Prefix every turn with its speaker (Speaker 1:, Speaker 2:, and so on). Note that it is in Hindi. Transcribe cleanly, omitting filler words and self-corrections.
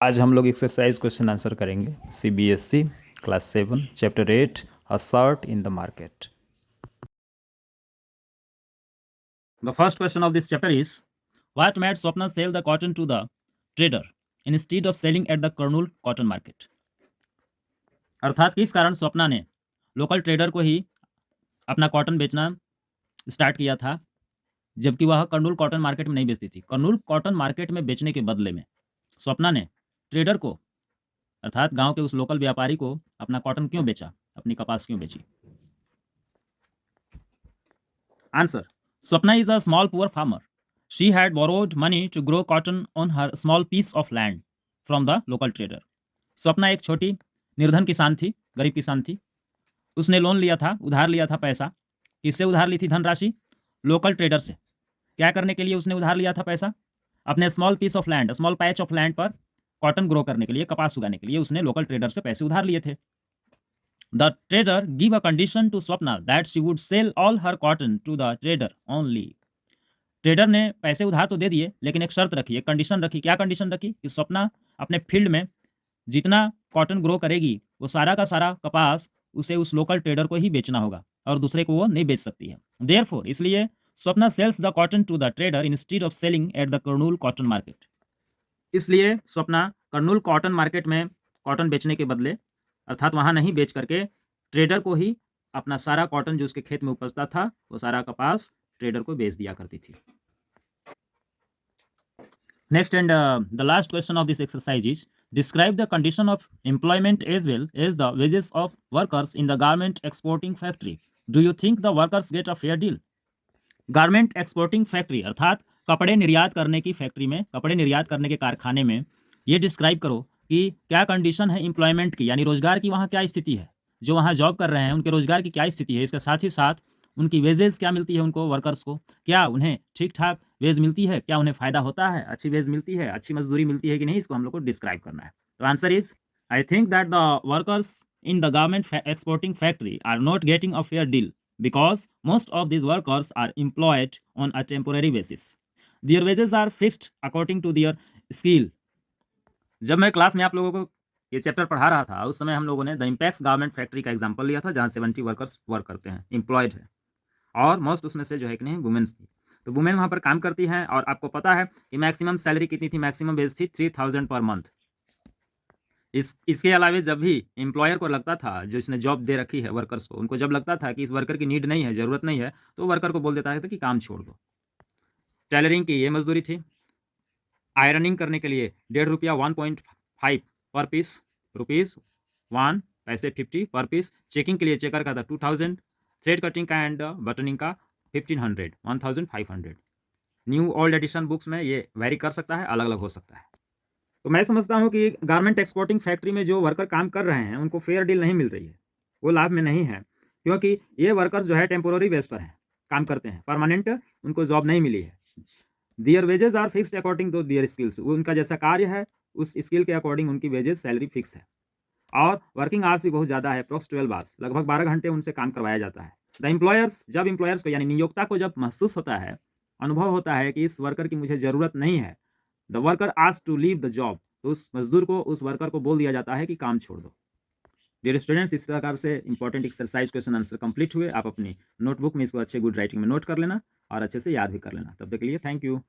Speaker 1: आज हम लोग एक्सरसाइज क्वेश्चन आंसर करेंगे CBSE class 7 chapter 8 a short in the market.
Speaker 2: The first question of this chapter is, what made Swapna sell the cotton to the trader instead of selling at the Kurnool cotton market? अर्थात किस कारण स्वप्ना ने लोकल ट्रेडर को ही अपना कॉटन बेचना स्टार्ट किया था, जबकि वह कर्नूल कॉटन मार्केट में नहीं बेचती थी. कर्नूल कॉटन मार्केट में बेचने के बदले में स्वप्ना ने ट्रेडर को, अर्थात गांव के उस लोकल व्यापारी को, अपना कॉटन क्यों बेचा, अपनी कपास क्यों बेची? Answer: Swapna is a small poor farmer. She had borrowed money to grow cotton on her small piece of land from the local trader. Swapna एक छोटी निर्धन किसान थी, गरीब किसान थी. उसने लोन लिया था, उधार लिया था पैसा. किससे उधार ली थी धनराशि? लोकल ट्रेडर से. क्या करने के लिए उसने उधार लिया था पैसा? अपने small piece of land, small patch of land पर कॉटन ग्रो करने के लिए, कपास उगाने के लिए उसने लोकल ट्रेडर से पैसे उधार लिए थे. The trader gave a condition to Swapna that she would sell all her cotton to the trader only. Trader ने पैसे उधार तो दे दिए, लेकिन एक शर्त रखी, एक कंडीशन रखी. क्या कंडीशन रखी? कि स्वप्ना अपने फील्ड में जितना कॉटन ग्रो करेगी, वो सारा का सारा कपास उसे उस लोकल ट्रेडर को ही बेचना होगा और दूसरे को वो नहीं बेच सकती है. देयरफॉर, इसलिए Swapna sells the cotton to the trader instead of selling at the Kurnool cotton market. इसलिए स्वप्ना कर्नूल कॉटन मार्केट में कॉटन बेचने के बदले, अर्थात वहां नहीं बेच करके, ट्रेडर को ही अपना सारा कॉटन जो उसके खेत में उपजता था, वो सारा कपास ट्रेडर को बेच दिया करती थी. Next and the last question of this exercise is, describe the condition of employment as well as the wages of workers in the garment exporting factory. Do you think the workers get a fair deal? Garment exporting factory अर्थात कपड़े निर्यात करने की फैक्ट्री में, कपड़े निर्यात करने के कारखाने में ये डिस्क्राइब करो कि क्या कंडीशन है एम्प्लॉयमेंट की, यानी रोजगार की वहाँ क्या स्थिति है, जो वहाँ जॉब कर रहे हैं उनके रोजगार की क्या स्थिति है. इसके साथ ही साथ उनकी वेजेस क्या मिलती है उनको, वर्कर्स को, क्या उन्हें ठीक ठाक वेज मिलती है, क्या उन्हें फ़ायदा होता है, अच्छी वेज मिलती है, अच्छी मजदूरी मिलती है कि नहीं, इसको हम लोग को डिस्क्राइब करना है. तो answer is, I think that the workers in the garment exporting factory are not getting a fair deal because most of these workers are employed on a temporary basis. Their wages are fixed according to their skill. जब मैं क्लास में आप लोगों को ये चैप्टर पढ़ा रहा था, उस समय हम लोगों ने द इम्पैक्स गारमेंट फैक्ट्री का एग्जांपल लिया था, जहां 70 वर्कर्स वर्क करते हैं, एम्प्लॉयड है, और मोस्ट उसमें से जो है कि नहीं, वुमेन्स थी. तो वुमेन वहाँ पर काम करती हैं, और आपको पता है कि मैक्सिमम सैलरी कितनी थी, मैक्सिमम वेज थी 3000 पर मंथ. इसके अलावा जब भी एम्प्लॉयर को लगता था, जो इसने जॉब दे रखी है वर्कर्स को, उनको जब लगता था कि इस वर्कर की नीड नहीं है, ज़रूरत नहीं है, तो वर्कर को बोल देता है कि काम छोड़ दो. टेलरिंग की ये मजदूरी थी. आयरनिंग करने के लिए 1.5 रुपया 1.5 पर पीस, रुपीज़ 1 पैसे 50 पर पीस. चेकिंग के लिए चेकर का था 2000. थ्रेड कटिंग का एंड बटनिंग का 1500, 1500. न्यू ओल्ड एडिशन बुक्स में ये वेरी कर सकता है, अलग अलग हो सकता है. तो मैं समझता हूँ कि गारमेंट एक्सपोर्टिंग फैक्ट्री में जो वर्कर काम कर रहे हैं, उनको फेयर डील नहीं मिल रही है, वो लाभ में नहीं है, क्योंकि ये वर्कर्स जो है टेम्पोररी बेस पर हैं, काम करते हैं, परमानेंट उनको जॉब नहीं मिली है. Their wages are fixed according to their skills. उनका जैसा कार्य है, उस स्किल के अकॉर्डिंग उनकी वेजेस, सैलरी फिक्स है. और वर्किंग आवर्स भी बहुत ज़्यादा है, अप्रॉक्स 12 आवर्स, लगभग 12 घंटे उनसे काम करवाया जाता है. द एम्प्लॉयर्स, जब एम्प्लॉयर्स को यानी नियोक्ता को जब महसूस होता है, अनुभव होता है कि इस वर्कर की मुझे ज़रूरत नहीं है, the worker ask to leave the job, तो उस मजदूर को, उस वर्कर को बोल दिया जाता है कि काम छोड़ दो. डियर स्टूडेंट्स, इस प्रकार से important exercise question answer complete हुए. आप अपनी नोटबुक में इसको अच्छे गुड राइटिंग में नोट कर लेना और अच्छे से याद भी कर लेना. तब तक के लिए थैंक यू.